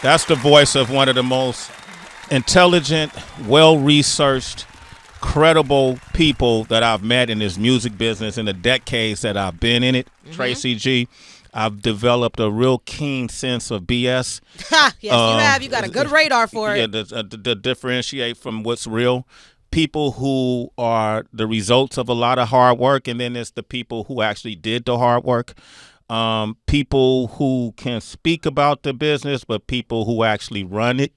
That's the voice of one of the most intelligent, well-researched, credible people that I've met in this music business in the decades that I've been in it. Tracy G. I've developed a real keen sense of BS. Yes, you have. You got a good radar for it. Yeah, to differentiate from what's real. People who are the results of a lot of hard work, and then it's the people who actually did the hard work. People who can speak about the business, but people who actually run it.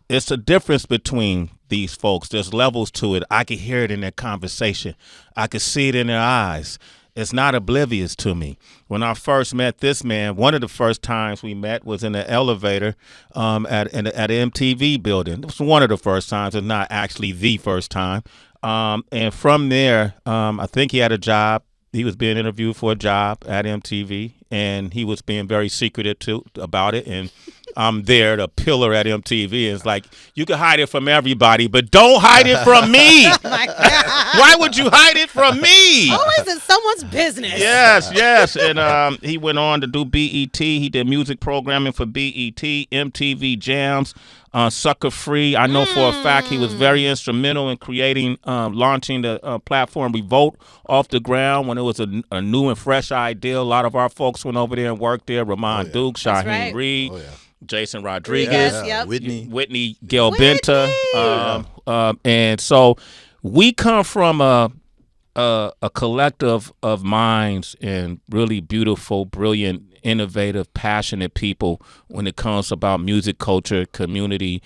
It's a difference between these folks. There's levels to it. I could hear it in their conversation. I could see it in their eyes. It's not oblivious to me. When I first met this man, one of the first times we met was in the elevator at an MTV building. It was one of the first times, and not actually the first time. And from there, I think he had a job. He was being interviewed for a job at MTV, and he was being very secretive about it. And I'm there, the pillar at MTV. It's like, you can hide it from everybody, but don't hide it from me. Oh my God. Why would you hide it from me? Always in someone's business. Yes. And he went on to do BET. He did music programming for BET, MTV Jams, Sucker Free. I know for a fact he was very instrumental in creating, launching the platform Revolt off the ground when it was a new and fresh idea. A lot of our folks went over there and worked there. Ramon Duke, Shaheem Reed. Jason Rodriguez, Whitney Gail Benta, and so we come from a collective of minds and really beautiful, brilliant, innovative, passionate people when it comes about music culture, community,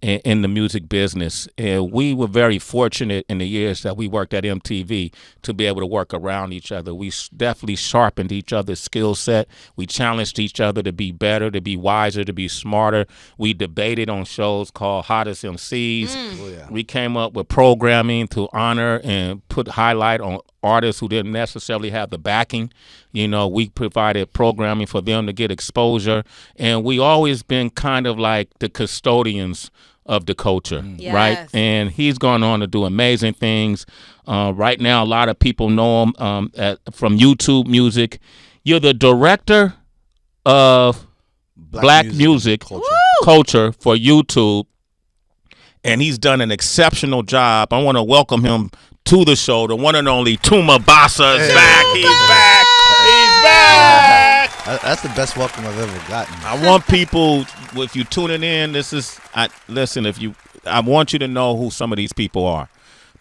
in the music business. And we were very fortunate in the years that we worked at MTV to be able to work around each other. We definitely sharpened each other's skill set. We challenged each other to be better, to be wiser, to be smarter. We debated on shows called Hottest MCs. We came up with programming to honor and put highlight on artists who didn't necessarily have the backing. You know, we provided programming for them to get exposure. And we always been kind of like the custodians of the culture, right? And he's gone on to do amazing things. Right now, a lot of people know him from YouTube Music. You're the director of Black music culture for YouTube. And he's done an exceptional job. I want to welcome him to the show. The one and only Tuma Basa is back. He's back. He's back. That's the best welcome I've ever gotten. I want people, if you're tuning in, I want you to know who some of these people are,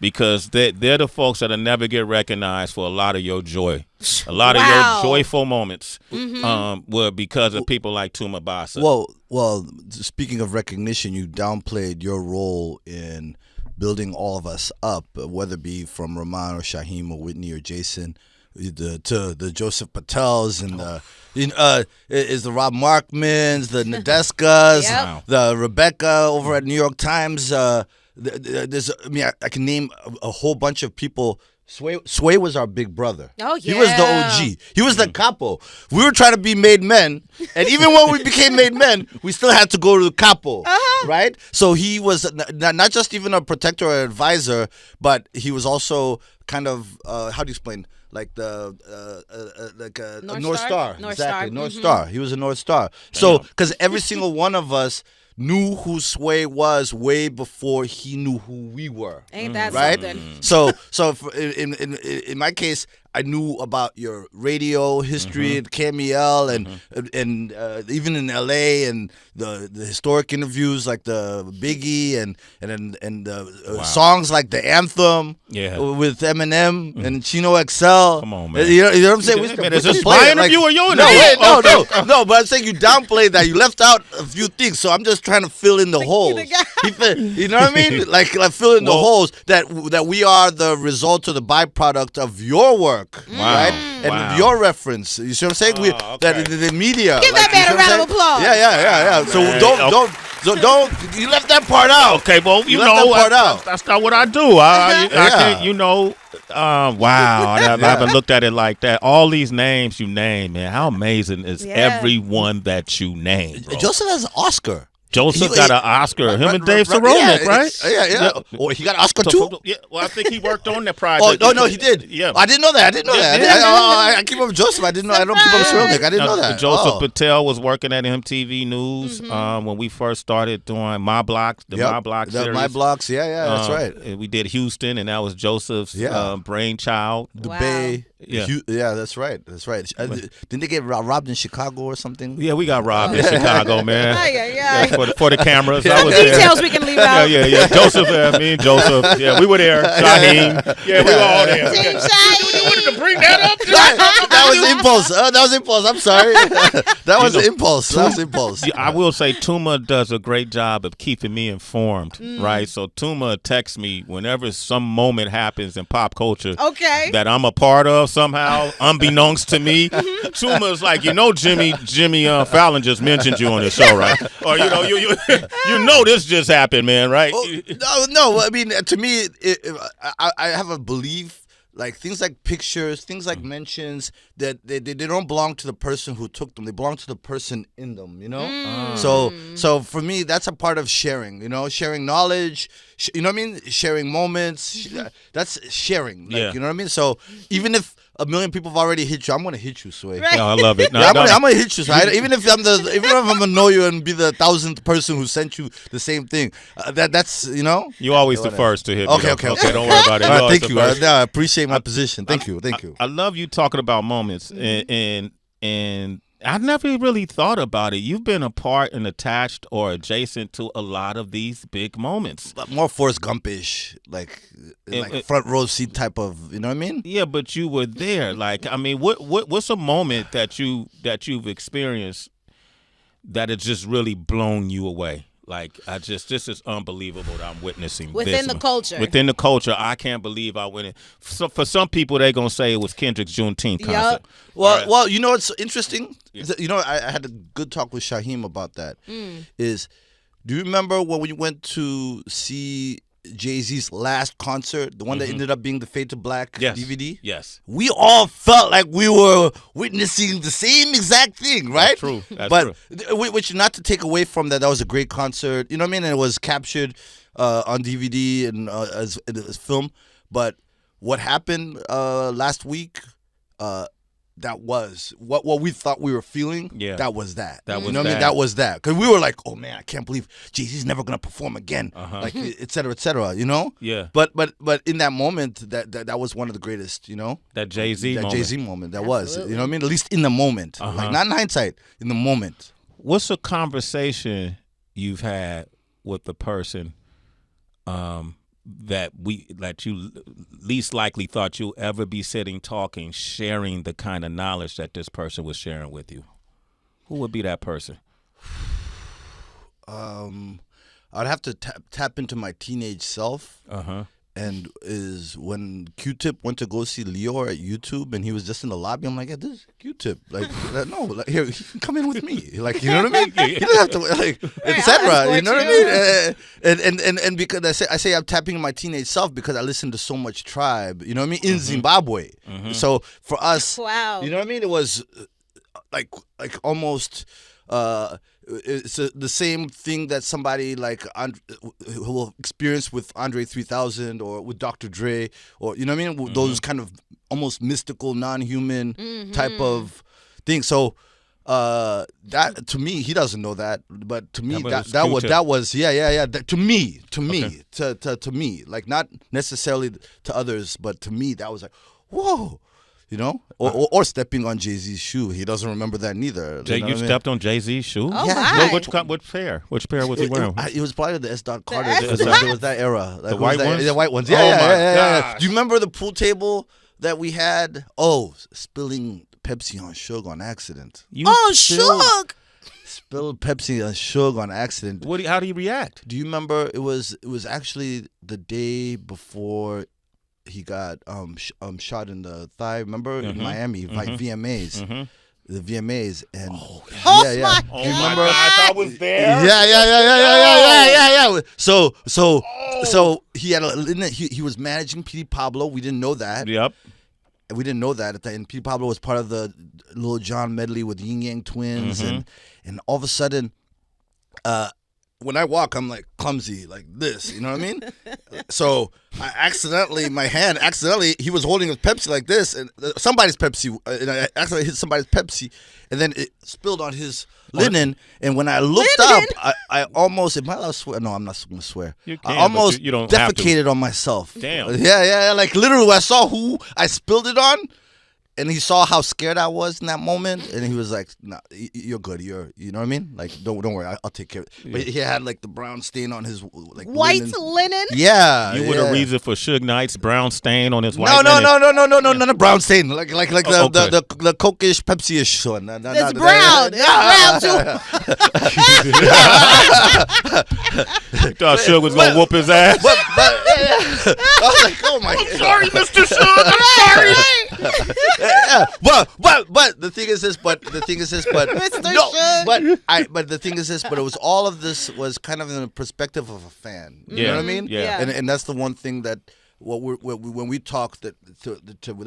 because they're the folks that'll never get recognized for a lot of your joy. A lot of your joyful moments were because of people like Tuma Basa. Well, speaking of recognition, you downplayed your role in building all of us up, whether it be from Rahman or Shaheem or Whitney or Jason, to the Joseph Patels and is the Rob Markmans, the Nadeskas, the Rebecca over at New York Times. I can name a whole bunch of people. Sway was our big brother. Oh, yeah. He was the OG. He was the capo. We were trying to be made men, and even when we became made men, we still had to go to the capo, right? So he was not just even a protector or advisor, but he was also kind of, how do you explain? Like a North Star. Exactly, North Star. He was a North Star. So, because every single one of us knew who Sway was way before he knew who we were. Ain't that right? something? So in my case, I knew about your radio history at KMEL and even in LA and the historic interviews like the Biggie and songs like the Anthem with Eminem and Chino XL. Come on, man. You know what I'm saying? Is this my interview or your interview? No, but I'm saying you downplayed that. You left out a few things, so I'm just trying to fill in the holes. You know what I mean? Like fill in the holes that we are the result or the byproduct of your work, right? And your reference. You see what I'm saying? That the media. Give that man a round of applause. Yeah. So don't. You left that part out. Okay, well, you know that part out. That's not what I do. I can't, you know. Wow, I haven't looked at it like that. All these names you name, man, how amazing is everyone that you name, bro? Joseph has an Oscar. Joseph got an Oscar. Him and Dave Ceronic, right? Yeah. Or he got an Oscar too? Yeah. Well, I think he worked on that project. Oh, no, he did. Yeah. I didn't know that. I keep up with Joseph. I don't keep up with Ceronic. I didn't know that. Joseph Patel was working at MTV News when we first started doing My Block, My Block series. My Blocks, that's right. We did Houston, and that was Joseph's brainchild. The Bay. Yeah, that's right. Didn't they get robbed in Chicago or something? Yeah, we got robbed in Chicago, man. Yeah. For the cameras. Some details we can leave out. Yeah. Joseph, me and Joseph. Yeah, we were there. Shaheem. Yeah, we were all there. Team Shaheem. You wanted to bring that up? That was impulse. That was impulse. I'm sorry. That was impulse. I will say Tuma does a great job of keeping me informed, right? So Tuma texts me whenever some moment happens in pop culture that I'm a part of somehow, unbeknownst to me. Tuma's like, Jimmy Fallon just mentioned you on the show, right? Or you know this just happened, man, right? No. I mean, to me, I have a belief. Like things like pictures, things like mentions, that they don't belong to the person who took them. They belong to the person in them, So for me, that's a part of sharing, sharing knowledge, you know what I mean? Sharing moments, that's sharing, you know what I mean? So even if a million people have already hit you, I'm gonna hit you, Sway. Right. No, I love it. No, I'm gonna hit you, right? Even if I'm gonna know you and be the 1,000th person who sent you the same thing, that's You always the first to hit me. Okay. Don't worry about it. Thank you. I appreciate my position. Thank you. I love you talking about moments, and I never really thought about it. You've been a part and attached or adjacent to a lot of these big moments. More Forrest Gump-ish, like front row seat type of, you know what I mean? Yeah, but you were there. Like, I mean, what's a moment that you've experienced that has just really blown you away? Like, this is unbelievable that I'm witnessing within the culture. Within the culture, I can't believe I went in. So for some people, they're gonna say it was Kendrick's Juneteenth concert. Well, you know what's interesting? Yeah. I had a good talk with Shaheem about that. Do you remember when we went to see Jay-Z's last concert, the one that ended up being the Fade to Black DVD? Yes. We all felt like we were witnessing the same exact thing, right? That's true. Which, not to take away from that was a great concert, you know what I mean? And it was captured on DVD and as film. But what happened last week, that was what we thought we were feeling. Yeah, that was that. That was, you know what I mean? That was that. Because we were like, oh man, I can't believe Jay-Z's never gonna perform again. Like, et cetera, Yeah. But in that moment, that was one of the greatest. That Jay-Z moment. That was. You know what I mean? At least in the moment. Like, not in hindsight. In the moment. What's a conversation you've had with the person that you least likely thought you'll ever be sitting, talking, sharing the kind of knowledge that this person was sharing with you? Who would be that person? I'd have to tap into my teenage self. And is when Q-Tip went to go see Lior at YouTube, and he was just in the lobby. I'm like, yeah, this is Q-Tip. Like, no, like, here, he can come in with me. Like, you know what I mean? He doesn't have to, like, etc. You know what I mean? And because I say I'm tapping into my teenage self because I listened to so much Tribe. You know what I mean? In Zimbabwe. So for us, wow, you know what I mean? It was like almost. It's the same thing that somebody like who will experience with Andre 3000 or with Dr. Dre, or you know what I mean, those kind of almost mystical, non-human type of thing. So that, to me, he doesn't know that, but to me that was to me, like, not necessarily to others, but to me that was like, whoa. You know, or stepping on Jay-Z's shoe. He doesn't remember that neither. You stepped on Jay-Z's shoe? Oh, yeah. Which pair? Which pair was he wearing? It was probably the S. Carter. It was that era. The white ones? The white ones. Yeah, yeah. Do you remember the pool table that we had? Oh, spilling Pepsi on Suge on accident. Suge! Spilled Pepsi on Suge on accident. How do you react? Do you remember? It was actually the day before he got shot in the thigh. Remember in Miami, like VMAs, the VMAs, and my God. Remember? I was there. Yeah. So he had he was managing P. Pablo. We didn't know that. Yep. We didn't know that. And P. Pablo was part of the Lil Jon medley with Yin Yang Twins, and all of a sudden, when I walk, I'm like clumsy, like this. You know what I mean? So I accidentally, he was holding his Pepsi like this, and somebody's Pepsi, and I accidentally hit somebody's Pepsi, and then it spilled on his linen. And when I looked up, I almost, am I allowed to swear? No, I'm not going to swear. You can, I almost you don't defecated on myself. Damn. Yeah. Like literally, when I saw who I spilled it on. And he saw how scared I was in that moment, and he was like, "Nah, you're good. You know what I mean? Like, don't worry, I'll take care of it." But he had like the brown stain on his like white linen. Yeah, you were the reason for Suge Knight's brown stain on his white No, linen. no, brown stain, like the Coke-ish, Pepsi-ish one. It's brown. It's brown too. You thought Suge was gonna whoop his ass. But I was like, oh my God. Sorry, Mr. Suge. I'm sorry. Yeah, but the thing is this. But the thing is this. But it was all of this was kind of in the perspective of a fan. You know what I mean? Yeah. And that's the one thing that when we talk that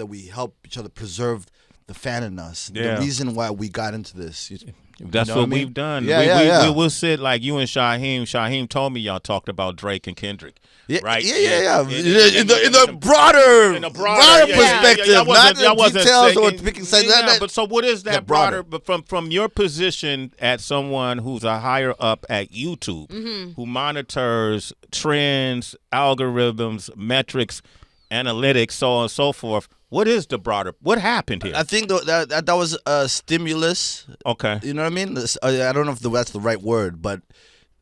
we help each other preserve the fan in us. Yeah. The reason why we got into this. That's what we've done. Yeah, we will sit like you and Shaheem. Shaheem told me y'all talked about Drake and Kendrick. Right? Yeah. In the broader perspective, not the details or picking sides. Yeah, but so what is that broader? But from your position as someone who's a higher up at YouTube, who monitors trends, algorithms, metrics, analytics, so on and so forth. What is the broader? What happened here? I think that was a stimulus. Okay. You know what I mean? I don't know if that's the right word, but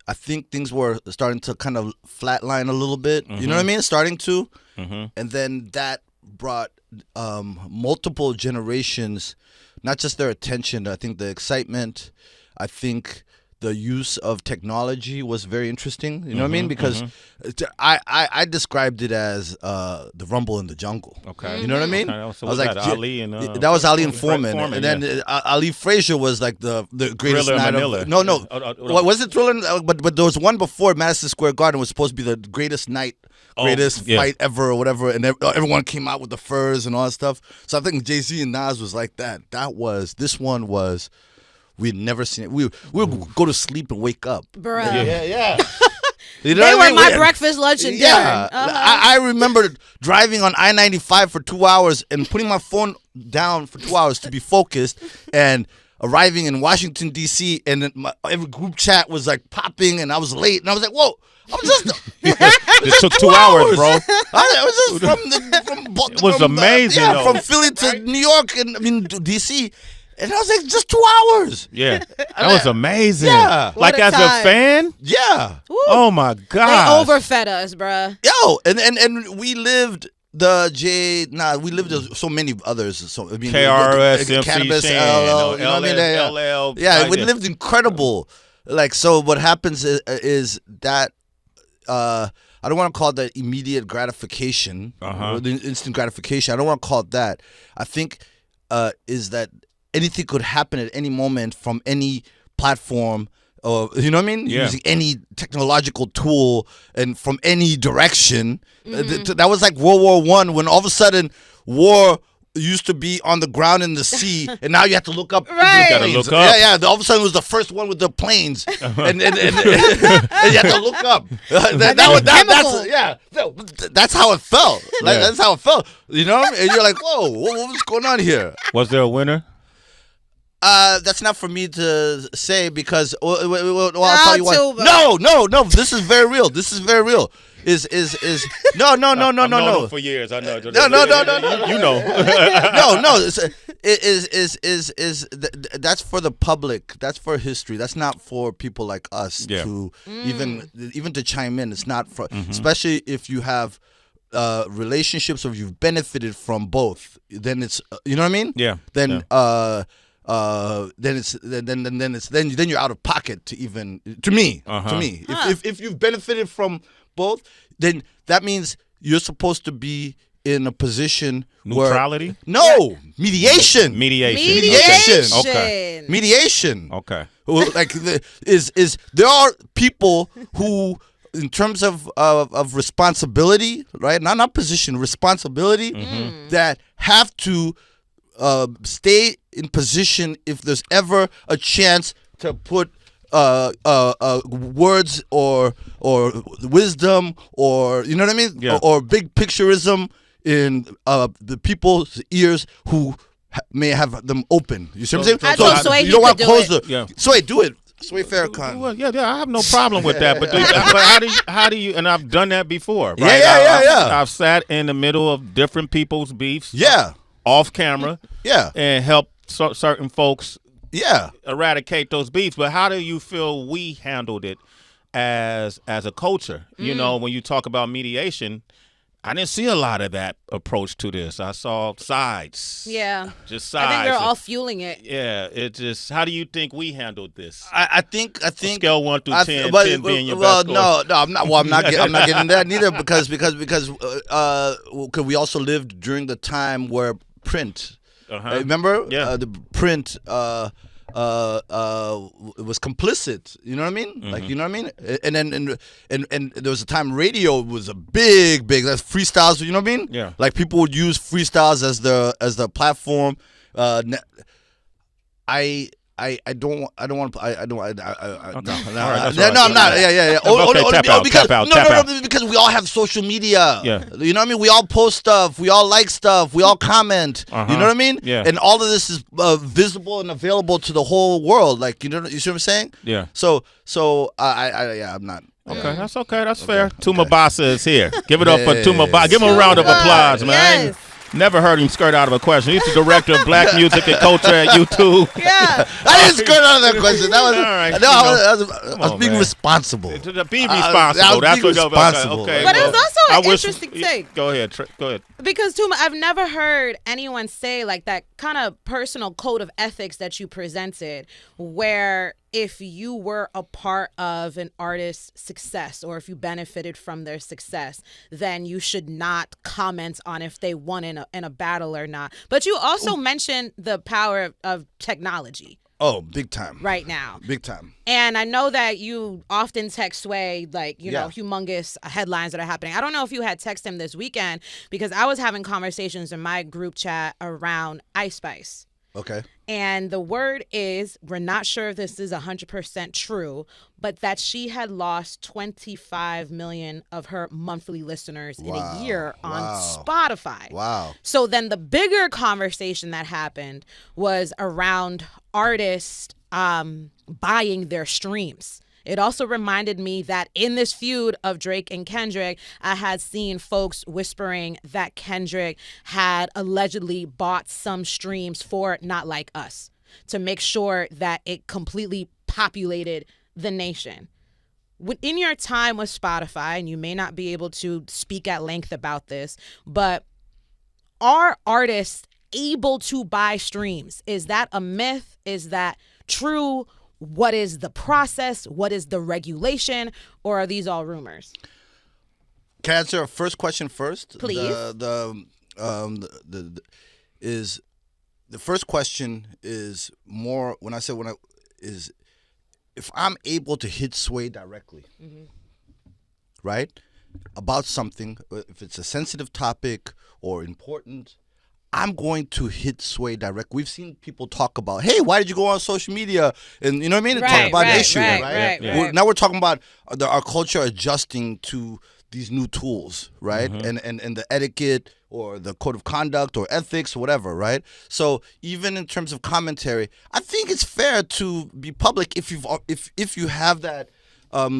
I think things were starting to kind of flatline a little bit. You know what I mean? Starting to. And then that brought multiple generations, not just their attention. I think the excitement. I think the use of technology was very interesting. You know what I mean? Because I described it as the rumble in the jungle. Okay. You know what I mean? Okay. So I was like, Ali and that was Ali and Foreman. And then Ali Frazier was like the greatest Thriller night Manila. of... No. What was it Thriller? But there was one before Madison Square Garden was supposed to be the greatest night, greatest fight ever or whatever. And everyone came out with the furs and all that stuff. So I think Jay-Z and Nas was like that. This one was... We'd never seen it. We would go to sleep and wake up. Bruh. Yeah. You know They what I were mean? my breakfast, lunch, and dinner. Yeah. I remember driving on I-95 for 2 hours and putting my phone down for 2 hours to be focused and arriving in Washington, D.C. and then every group chat was like popping and I was late. And I was like, whoa. I was just... It took 2 hours, bro. I was just It was amazing, though. From Philly to New York and D.C., and I was like, just 2 hours. Yeah. That was amazing. Yeah. Like What a as time. a fan? Yeah. Woo. Oh my They God. overfed us, bruh. Yo, and we lived we lived so many others. So I mean, KRS, MC Cannabis, Shan, LL, you know what I mean? LL. Yeah, we lived incredible. Like, so what happens is that I don't want to call that immediate gratification, or the instant gratification. I don't want to call it that. I think is that anything could happen at any moment from any platform, or you know what I mean? Yeah. Using any technological tool and from any direction. That was like World War I, when all of a sudden war used to be on the ground in the sea, and now you have to look up. Right. You gotta look up. Yeah. All of a sudden, it was the first one with the planes, and you have to look up. That's how it felt. Like, that's how it felt. You know, and you're like, whoa, what's going on here? Was there a winner? That's not for me to say because I'll tell you what. No. This is very real. Is no. I've known him for years. I know. No. You know. That's for the public. That's for history. That's not for people like us to even to chime in. It's not for, especially if you have relationships or you've benefited from both. Then it's you know what I mean? Yeah. Then then you're out of pocket to even to me. If you've benefited from both, then that means you're supposed to be in a position neutrality. Mediation. Okay. Mediation. Okay. Like there are people who, in terms of responsibility, right? Not position, responsibility, that have to stay in position if there's ever a chance to put words or wisdom or you know what I mean, or big pictureism in the people's ears who may have them open. You see what I'm saying? I told Sway you don't want to close the. Yeah. Sway, do it. Sway Farrakhan. Well, yeah, I have no problem with that. But how do you? And I've done that before. Right? Yeah. I've sat in the middle of different people's beefs. Yeah. Off camera. Yeah. And help certain folks. Yeah. Eradicate those beefs. But how do you feel we handled it as a culture? You know, when you talk about mediation, I didn't see a lot of that approach to this. I saw sides. Yeah. Just sides. I think they're all fueling it. Yeah. It just. How do you think we handled this? I think. Scale 1 through 10. 10 being your best score. No, I'm not. Well, I'm not getting that neither because we also lived during the time where print. Remember? Yeah. The print. Was complicit. You know what I mean? Like, you know what I mean? And then and there was a time radio was a big that's freestyles. You know what I mean? Yeah. Like people would use freestyles as the platform. I don't want. No, I'm not. Yeah. Because we all have social media. Yeah. You know what I mean? We all post stuff. We all like stuff. We all comment. You know what I mean? Yeah. And all of this is visible and available to the whole world. Like, you see what I'm saying? Yeah. So I'm not. Okay, that's okay. That's fair. Tuma Basa is here. Give it up for Tuma Basa. Give him a round of applause, man. Yes. Never heard him skirt out of a question. He's the director of Black Music and Culture at YouTube. Yeah. I didn't skirt out of that question. That was All right, I was being man. responsible. To be responsible. That's what. responsible. Okay. But it was also an wish- interesting take. Go ahead. Go ahead. Because Tuma, I've never heard anyone say like that kind of personal code of ethics that you presented, where if you were a part of an artist's success or if you benefited from their success, then you should not comment on if they won in a battle or not. But you also mentioned the power of technology. Oh, big time. Right now. Big time. And I know that you often text Sway, like, you know, humongous headlines that are happening. I don't know if you had texted him this weekend because I was having conversations in my group chat around Ice Spice. Okay. And the word is, we're not sure if this is 100% true, but that she had lost 25 million of her monthly listeners in a year on Spotify. Wow. So then the bigger conversation that happened was around artists buying their streams. It also reminded me that in this feud of Drake and Kendrick, I had seen folks whispering that Kendrick had allegedly bought some streams for Not Like Us to make sure that it completely populated the nation. In your time with Spotify, and you may not be able to speak at length about this, but are artists able to buy streams? Is that a myth? Is that true? What is the process? What is the regulation? Or are these all rumors? Can I answer a first question first? Please. The first question is more is if I'm able to hit Sway directly, right, about something, if it's a sensitive topic or important, I'm going to hit Sway direct. We've seen people talk about, hey, why did you go on social media? And you know what I mean? Right, talk about right, an issue, right, right? right. Now we're talking about our culture adjusting to these new tools, right? And the etiquette or the code of conduct or ethics or whatever, right? So even in terms of commentary, I think it's fair to be public if you have that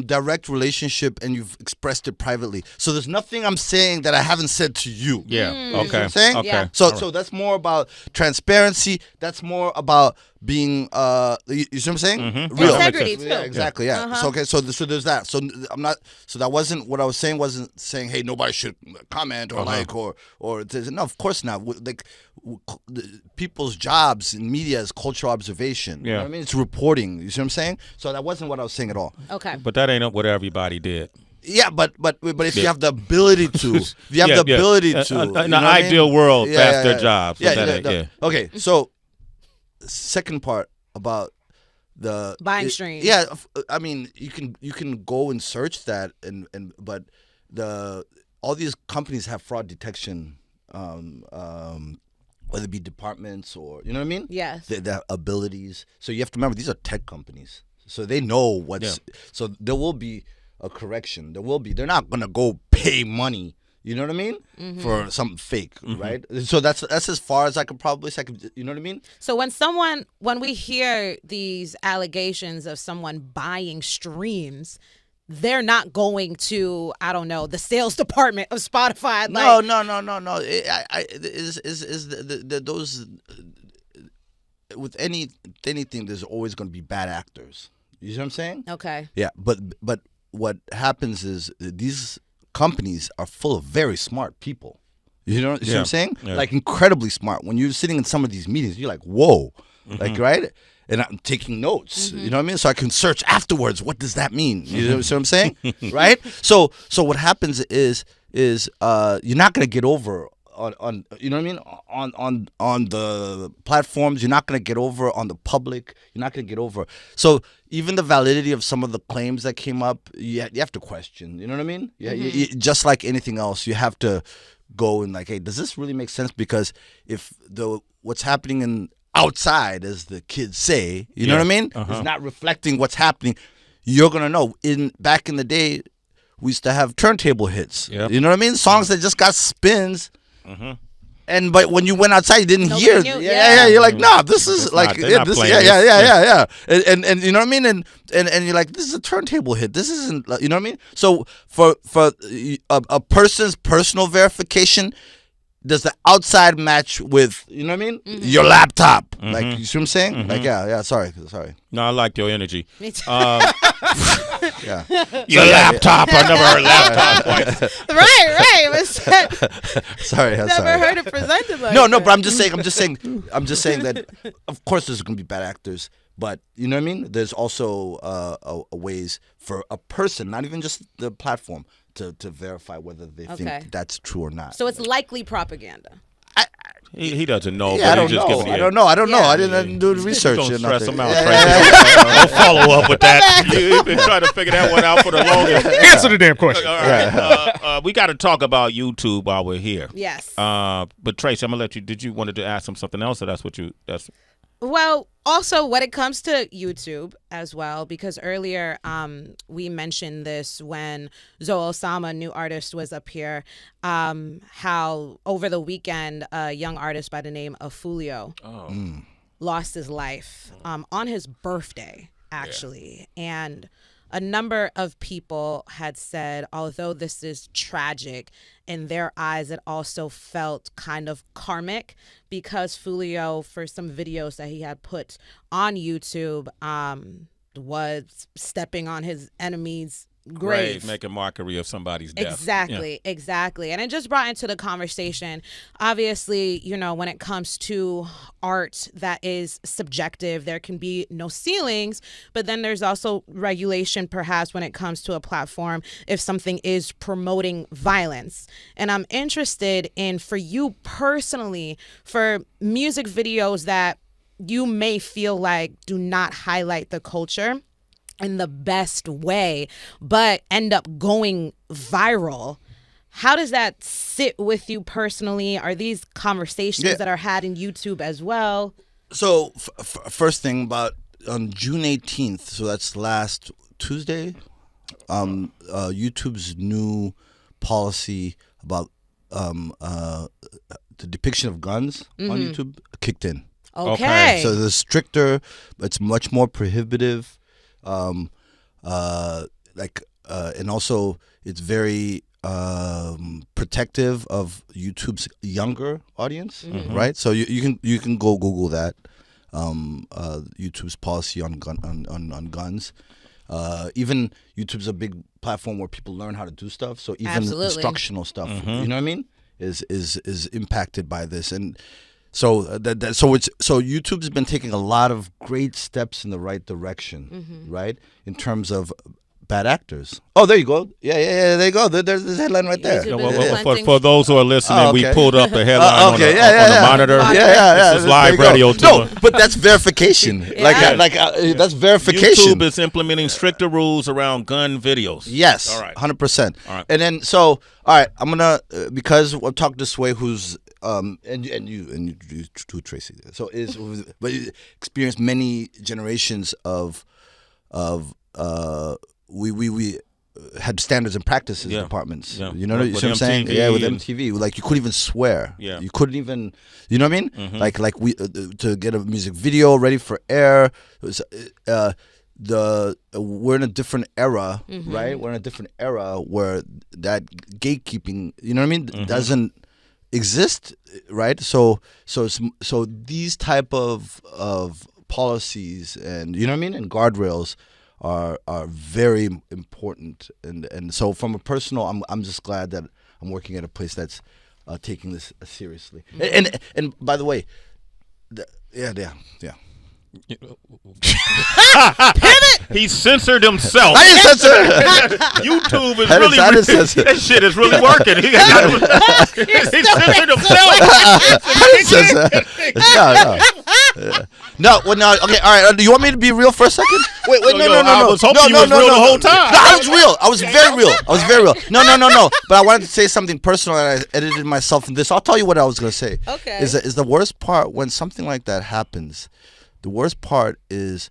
direct relationship and you've expressed it privately. So there's nothing I'm saying that I haven't said to you. Yeah. You know what Okay. I'm saying? Okay. Yeah. So that's more about transparency. That's more about being you see what I'm saying? Real. Integrity, too. Yeah, exactly. Yeah. So okay. So there's that. So I'm not. So that wasn't what I was saying. Wasn't saying, hey, nobody should comment or like or no. Of course not. Like people's jobs in media is cultural observation. You know what I mean? It's reporting. You see what I'm saying? So that wasn't what I was saying at all. Okay. But that ain't what everybody did. Yeah, but if you have the ability to, if you have the ability to, in the ideal world, that's their job. So Okay, so second part about the buying streams. Yeah, I mean you can go and search that but all these companies have fraud detection, whether it be departments or you know what I mean. Yes. They have abilities. So you have to remember these are tech companies. so they know what's. So there will be a correction. There will be. They're not gonna go pay money. You know what I mean? For something fake, right? So that's as far as I could probably say. You know what I mean? So when we hear these allegations of someone buying streams, they're not going to, I don't know, the sales department of Spotify. No. Those with anything, there's always going to be bad actors. You see what I'm saying? Okay. Yeah, but what happens is these companies are full of very smart people. You know what I'm saying? Yeah. Like incredibly smart. When you're sitting in some of these meetings, you're like, whoa, like right. And I'm taking notes, you know what I mean? So I can search afterwards. What does that mean? You know what I'm saying? Right? So what happens is you're not going to get over on you know what I mean? On the platforms, you're not going to get over on the public. You're not going to get over. So even the validity of some of the claims that came up, you have to question. You know what I mean? Yeah, just like anything else, you have to go and like, hey, does this really make sense? Because if what's happening in outside, as the kids say, you know what I mean? It's not reflecting what's happening. You're gonna know. Back in the day, we used to have turntable hits. Yep. You know what I mean? Songs that just got spins. But when you went outside, you didn't hear. Yeah. You're like, nah, this is It's like, not- they're not this. playing Yeah. And you know what I mean? And you're like, this is a turntable hit. This isn't. You know what I mean? So for a person's personal verification, does the outside match with, you know what I mean? Your laptop. Like, you see what I'm saying? Like, yeah, sorry. No, I like your energy. Me too. Yeah. Your laptop. I never heard laptop twice. Right. Sorry. Never heard it presented like No, that. but I'm just saying that of course there's going to be bad actors, but you know what I mean? There's also a ways for a person, not even just the platform, to verify whether they think that's true or not. So it's likely propaganda. He doesn't know. Yeah, but I he just don't gives know. me I don't know. Yeah. I didn't do the research. Don't or stress nothing. him out, Yeah, Tracy. Don't follow up with that. You've been trying to figure that one out for the longest. Answer the damn question. All right. We got to talk about YouTube while we're here. Yes. But Tracy, I'm gonna let you. Did you wanted to ask him something else, or that's what you? That's Well, also when it comes to YouTube as well, because earlier we mentioned this when Zoe Osama, new artist, was up here, how over the weekend a young artist by the name of Fulio lost his life on his birthday, actually. And a number of people had said, although this is tragic, in their eyes, it also felt kind of karmic because Fulio, for some videos that he had put on YouTube, was stepping on his enemy's grave. making mockery of somebody's death. Exactly. And it just brought into the conversation, obviously, you know, when it comes to art that is subjective, there can be no ceilings, but then there's also regulation perhaps when it comes to a platform if something is promoting violence. And I'm interested in, for you personally, for music videos that you may feel like do not highlight the culture in the best way, but end up going viral. How does that sit with you personally? Are these conversations that are had in YouTube as well? So first thing, about on June 18th, so that's last Tuesday, YouTube's new policy about the depiction of guns on YouTube kicked in. Okay. So the stricter, it's much more prohibitive. And also it's very protective of YouTube's younger audience, right? So you can go Google that, YouTube's policy on guns. Even YouTube's a big platform where people learn how to do stuff. So even instructional stuff, you know what I mean, is impacted by this. And so so YouTube's been taking a lot of great steps in the right direction, right? In terms of bad actors. Oh, there you go. Yeah, there you go. There's the headline right there. For those who are listening, we pulled up the headline on the monitor. Yeah. This is live radio. No, but that's verification. That's verification. YouTube is implementing stricter rules around gun videos. Yes, all right, 100%. All right. And then all right, I'm gonna because I'm talking this way. Who's and you too, Tracy. So but experienced many generations of we had standards and practices departments. Yeah. You know what I'm saying? MTV. Yeah, with MTV, like you couldn't even swear. Yeah. You couldn't even, you know what I mean? Like we to get a music video ready for air. It was, we're in a different era, right? We're in a different era where that gatekeeping, you know what I mean, doesn't exist, right? So these type of policies and you know what I mean, and guardrails are very important, and so from a personal, I'm just glad that I'm working at a place that's taking this seriously. And by the way, yeah. He censored himself. I didn't censor. YouTube is I really didn't censor. that shit is really working. He censored himself. I didn't censor. No. Well, no. Okay. All right. Do you want me to be real for a second? Wait. No. I was hoping you was real the whole time. No, I was real. I was very real. No. But I wanted to say something personal, and I edited myself in this. I'll tell you what I was gonna say. Okay. Is the worst part when something like that happens? The worst part is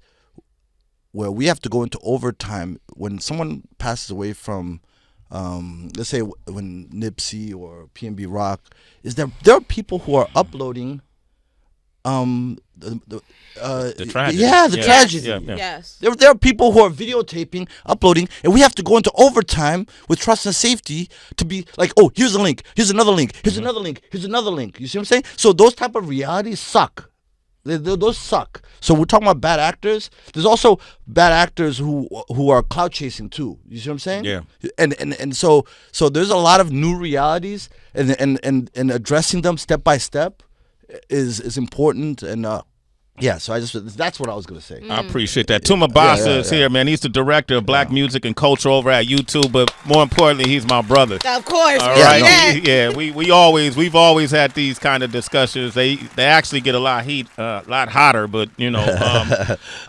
where we have to go into overtime when someone passes away from, let's say when Nipsey or PNB Rock, is there are people who are uploading the tragedy. Yeah, the tragedy. Yeah. Yes. There are people who are videotaping, uploading, and we have to go into overtime with trust and safety to be like, oh, here's a link, here's another link, here's another link, here's another link. You see what I'm saying? So those type of realities suck. Those suck. So we're talking about bad actors. There's also bad actors who are clout chasing too. You see what I'm saying? Yeah. And so there's a lot of new realities, and addressing them step by step is important. And so that's what I was gonna say. I appreciate that. Tuma Basa is here, man. He's the director of Black Music and Culture over at YouTube, but more importantly, he's my brother. Of course. All right. We've always had these kind of discussions. They actually get a lot hotter, but you know,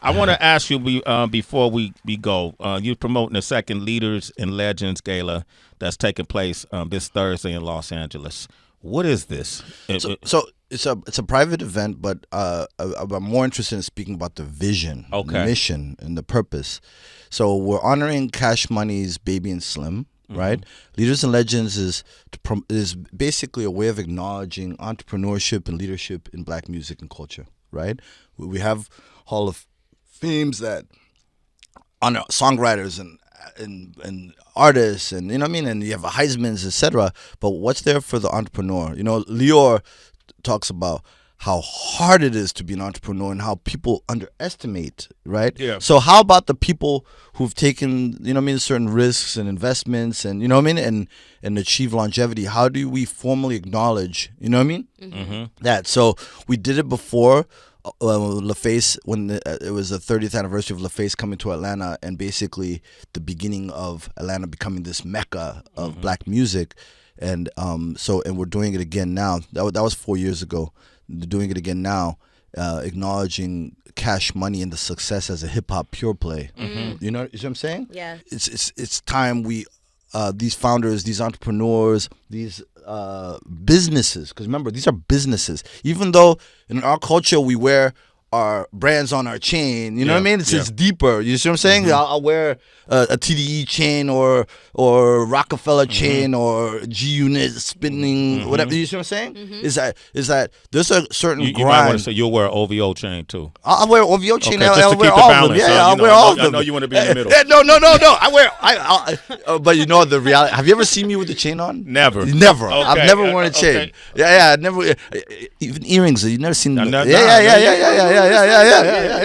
I want to ask you before we go. You're promoting the second Leaders and Legends Gala that's taking place this Thursday in Los Angeles. What is this? So it's a private event, but I'm more interested in speaking about the vision, the mission, and the purpose. So we're honoring Cash Money's Baby and Slim, right? Leaders and Legends is basically a way of acknowledging entrepreneurship and leadership in Black music and culture, right? We have Hall of Fames that honor songwriters and artists, and you know what I mean, and you have a Heisman's, etc. But what's there for the entrepreneur? You know, Lior talks about how hard it is to be an entrepreneur and how people underestimate, right? Yeah. So how about the people who've taken, you know what I mean, certain risks and investments, and you know what I mean, and achieve longevity? How do we formally acknowledge, you know what I mean, that? So we did it before. LaFace, when it was the 30th anniversary of LaFace coming to Atlanta, and basically the beginning of Atlanta becoming this mecca of Black music, and we're doing it again now. That was 4 years ago. They're doing it again now, acknowledging Cash Money and the success as a hip hop pure play. You know what I'm saying? Yeah. It's time we these founders, these entrepreneurs, these businesses, because remember, these are businesses. Even though in our culture we wear our brands on our chain, you know what I mean? It's deeper. You see what I'm saying? I'll wear a TDE chain or Rockefeller chain or G Unit spinning, whatever. You see what I'm saying? Is that there's a certain you grind. might want to say you'll wear an OVO chain too. I'll wear OVO chain. Okay, I'll wear all of them. Yeah, I'll wear all of them. I know you want to be in the middle. No. But you know the reality. Have you ever seen me with a chain on? Never. Never. Okay. I've never worn a chain. Okay. Yeah. Never. Even earrings. You've never seen. Yeah.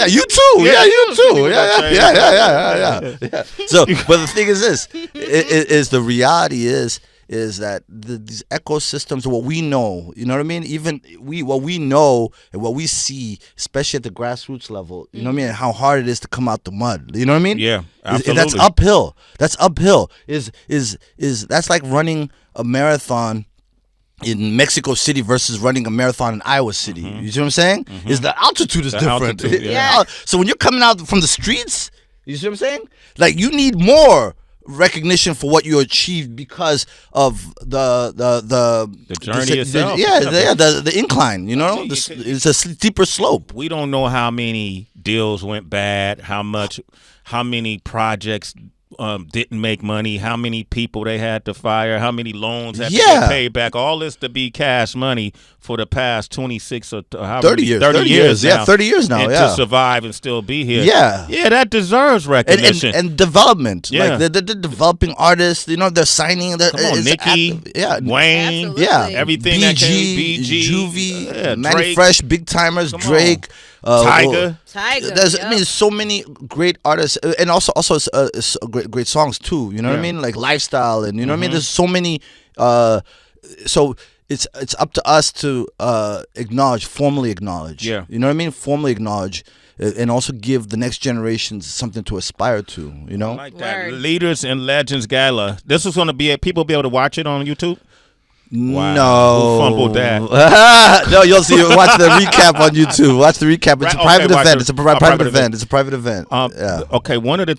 You too. Yeah, you too. Yeah. So, but the thing is this: is the reality is that these ecosystems, what we know, you know what I mean? Even what we know and what we see, especially at the grassroots level, you know what I mean? And how hard it is to come out the mud. You know what I mean? Yeah, absolutely. That's uphill. That's uphill. That's like running a marathon in Mexico City versus running a marathon in Iowa City. You see what I'm saying? Is the altitude is different. Altitude, yeah. So when you're coming out from the streets, you see what I'm saying? Like, you need more recognition for what you achieved because of the journey itself. The incline. You know, it's a steeper slope. We don't know how many deals went bad, how many projects didn't make money, how many people they had to fire, how many loans had to get paid back. All this to be cash money for the past 26 or 30 years. 30 years now. 30 years now. And to survive and still be here. Yeah, that deserves recognition and development. Like they're developing artists. You know, they're signing. Come on, Nicki, Wayne, Absolutely. everything that came. BG, Juvie, Manny Fresh, Big Timers, Drake. Tiger. I mean, so many great artists, and also it's great songs too. You know what I mean? Like Lifestyle, and you know what I mean. There's so many. So it's up to us to formally acknowledge. Yeah. You know what I mean? Formally acknowledge, and also give the next generations something to aspire to. You know, like that. Leaders and Legends Gala. This is going to be people will be able to watch it on YouTube. Wow. No. Who fumbled that? No, you'll see. Watch the recap on YouTube. Watch the recap. It's a private event. It's a private event. It's a private event. Okay, one of the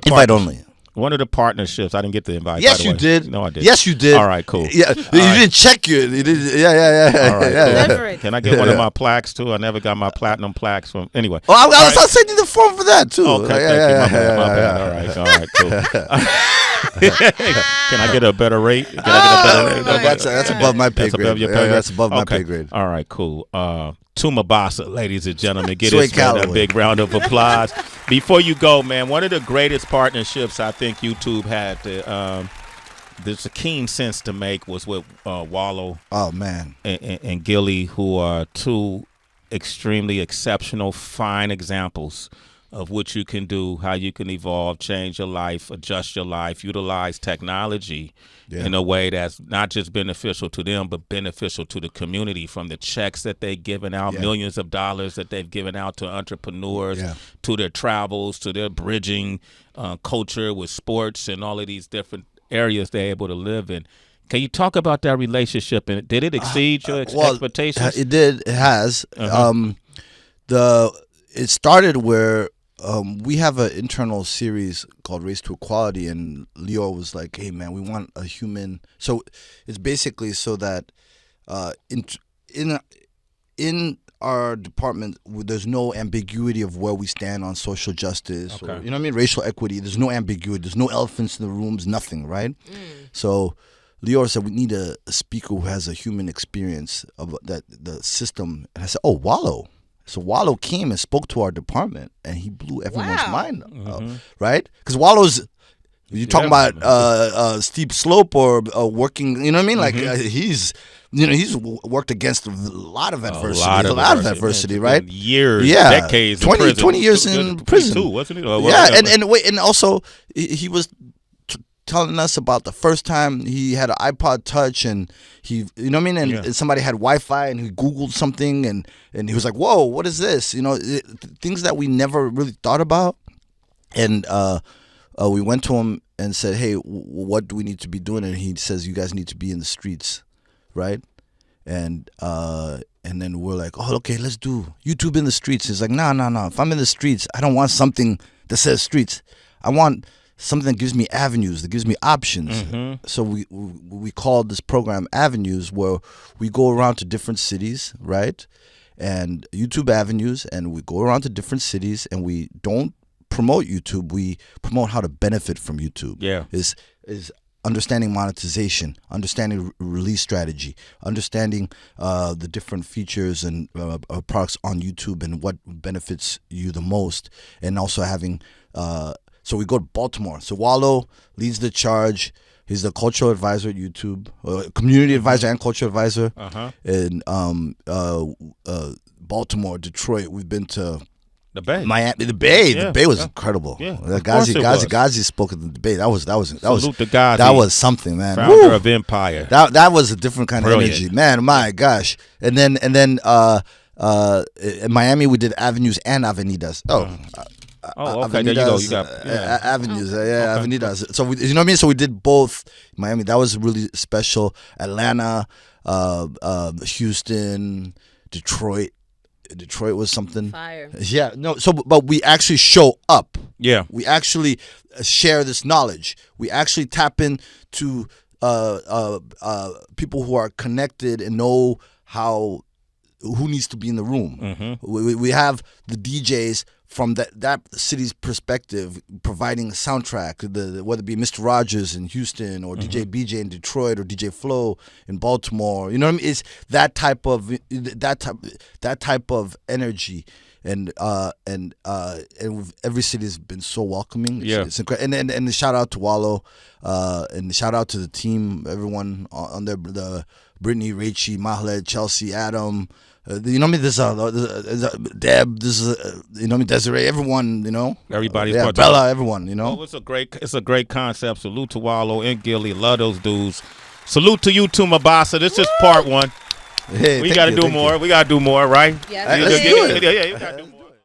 invite only. One of the partnerships. I didn't get the invite. Yes, by the you way. did. No, I did. Yes, you did. All right, cool. Yeah, you didn't check it. You did. Yeah. All right, Deliver it. Can I get one of my plaques too? I never got my platinum plaques from. Anyway. Oh, I was sending the form for that too. Okay, thank you. My bad. All right, cool. Can I get a better rate? Can I get a better rate? That's above my pay grade. Above your pay grade? That's above my pay grade. All right, cool. Tuma Basa, ladies and gentlemen, give Sweet this man a Callaway. big round of applause. Before you go, man, one of the greatest partnerships I think YouTube had there's a keen sense to make was with Wallow. Oh man, and Gilly, who are two extremely exceptional, fine examples of what you can do, how you can evolve, change your life, adjust your life, utilize technology in a way that's not just beneficial to them, but beneficial to the community, from the checks that they've given out, millions of dollars that they've given out to entrepreneurs, to their travels, to their bridging culture with sports and all of these different areas they're able to live in. Can you talk about that relationship, and did it exceed your expectations? It did. It has. It started where we have an internal series called Race to Equality, and Leo was like, "Hey, man, we want a human." So it's basically so that in our department, there's no ambiguity of where we stand on social justice, or, you know what I mean, racial equity. There's no ambiguity. There's no elephants in the rooms. Nothing, right? So Leo said we need a speaker who has a human experience of that the system. And I said, "Oh, Wallow." So Wallow came and spoke to our department, and he blew everyone's mind up, right? Because Wallow's, you're talking about steep slope or working, you know what I mean? Like he's worked against a lot of adversity, a lot of adversity, right? Years, decades, 20 years in prison, too, wasn't it? And also he was telling us about the first time he had an iPod Touch, and he, you know what I mean, and somebody had Wi-Fi, and he Googled something, and he was like, "Whoa, what is this?" You know, things that we never really thought about. And we went to him and said, "Hey, what do we need to be doing?" And he says, "You guys need to be in the streets, right?" And then we're like, "Oh, okay, let's do YouTube in the streets." He's like, "No. If I'm in the streets, I don't want something that says streets. I want something that gives me avenues, that gives me options." So we called this program Avenues, where we go around to different cities, right? And YouTube Avenues, and we go around to different cities, and we don't promote YouTube. We promote how to benefit from YouTube. Is understanding monetization, understanding release strategy, understanding the different features and products on YouTube and what benefits you the most, and also having. So we go to Baltimore. So Wallow leads the charge. He's the cultural advisor at YouTube, community advisor and cultural advisor. In Baltimore, Detroit. We've been to the Bay, Miami. The Bay. The Bay was incredible. Gazi spoke at the Bay. That was Salute to Gazi. That was something, man. Founder of Empire. That was a different kind of energy, man. My gosh. And then in Miami we did Avenues and Avenidas. Okay. There you go. You got Avenues, Avenidas. So you know what I mean. So we did both. Miami, that was really special. Atlanta, Houston, Detroit. Detroit was something. Fire. Yeah, no. So, but we actually show up. Yeah. We actually share this knowledge. We actually tap into people who are connected and know who needs to be in the room. Mm-hmm. We have the DJs from that city's perspective, providing a soundtrack, whether it be Mr. Rogers in Houston or DJ BJ in Detroit or DJ Flow in Baltimore. You know what I mean? It's that type of energy, and every city has been so welcoming. It's incredible. And the shout out to Wallow, and the shout out to the team, everyone on the Brittany, Rachie, Mahled, Chelsea, Adam. You know what I mean? There's Deb. This is you know what I mean? Desiree. Everyone. You know. Everybody's Bella. participating. Everyone. You know. Oh, it's a great concept. Salute to Wallow and Gilly. Love those dudes. Salute to you, Tuma Basa. This is part one. Hey, we got to do more. We got to do more, right? Yes, let's do it. Yeah, you got to do more.